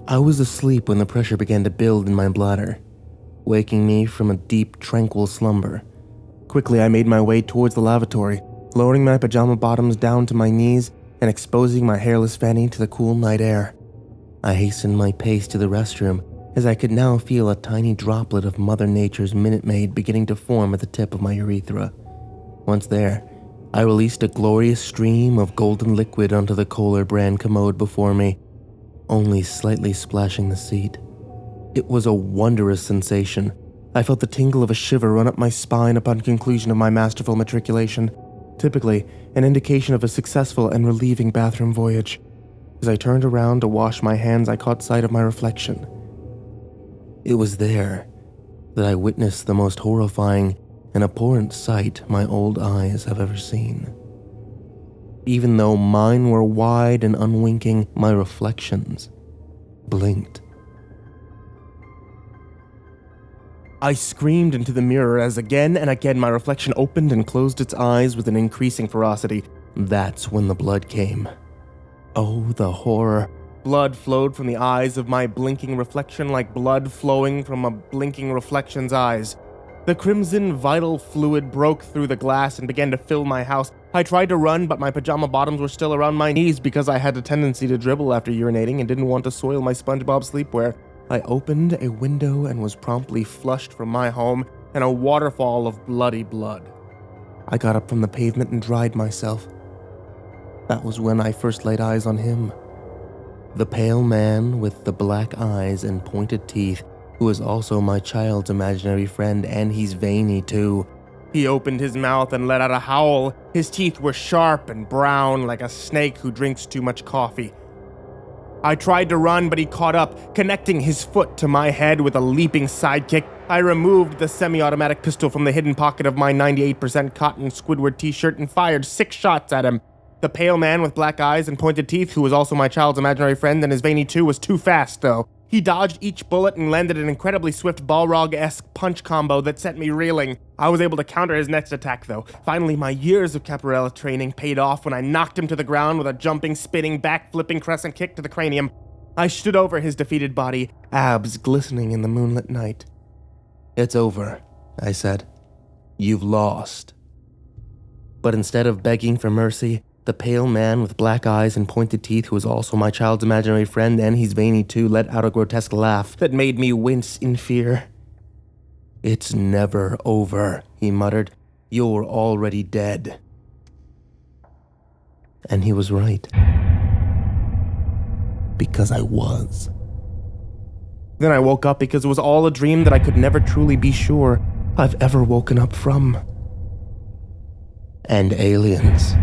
I was asleep when the pressure began to build in my bladder, waking me from a deep, tranquil slumber. Quickly, I made my way towards the lavatory, lowering my pajama bottoms down to my knees and exposing my hairless Veiny to the cool night air. I hastened my pace to the restroom, as I could now feel a tiny droplet of Mother Nature's Minute Maid beginning to form at the tip of my urethra. Once there, I released a glorious stream of golden liquid onto the Kohler brand commode before me, only slightly splashing the seat. It was a wondrous sensation. I felt the tingle of a shiver run up my spine upon conclusion of my masterful matriculation, typically an indication of a successful and relieving bathroom voyage. As I turned around to wash my hands, I caught sight of my reflection. It was there that I witnessed the most horrifying and abhorrent sight my old eyes have ever seen. Even though mine were wide and unwinking, my reflections blinked. I screamed into the mirror as again and again my reflection opened and closed its eyes with an increasing ferocity. That's when the blood came. Oh, the horror. Blood flowed from the eyes of my blinking reflection like blood flowing from a blinking reflection's eyes. The crimson vital fluid broke through the glass and began to fill my house. I tried to run, but my pajama bottoms were still around my knees because I had a tendency to dribble after urinating and didn't want to soil my SpongeBob sleepwear. I opened a window and was promptly flushed from my home in a waterfall of bloody blood. I got up from the pavement and dried myself. That was when I first laid eyes on him. The pale man with the black eyes and pointed teeth, who is also my child's imaginary friend, and he's veiny too. He opened his mouth and let out a howl. His teeth were sharp and brown like a snake who drinks too much coffee. I tried to run, but he caught up, connecting his foot to my head with a leaping sidekick. I removed the semi-automatic pistol from the hidden pocket of my 98% cotton Squidward t-shirt and fired 6 shots at him. The pale man with black eyes and pointed teeth, who was also my child's imaginary friend and his veiny too, was too fast, though. He dodged each bullet and landed an incredibly swift Balrog-esque punch combo that sent me reeling. I was able to counter his next attack, though. Finally, my years of capoeira training paid off when I knocked him to the ground with a jumping, spinning, back-flipping crescent kick to the cranium. I stood over his defeated body, abs glistening in the moonlit night. "It's over," I said. "You've lost." But instead of begging for mercy, the pale man with black eyes and pointed teeth, who was also my child's imaginary friend and he's veiny too, let out a grotesque laugh that made me wince in fear. "It's never over," he muttered. "You're already dead." And he was right. Because I was. Then I woke up because it was all a dream that I could never truly be sure I've ever woken up from. And aliens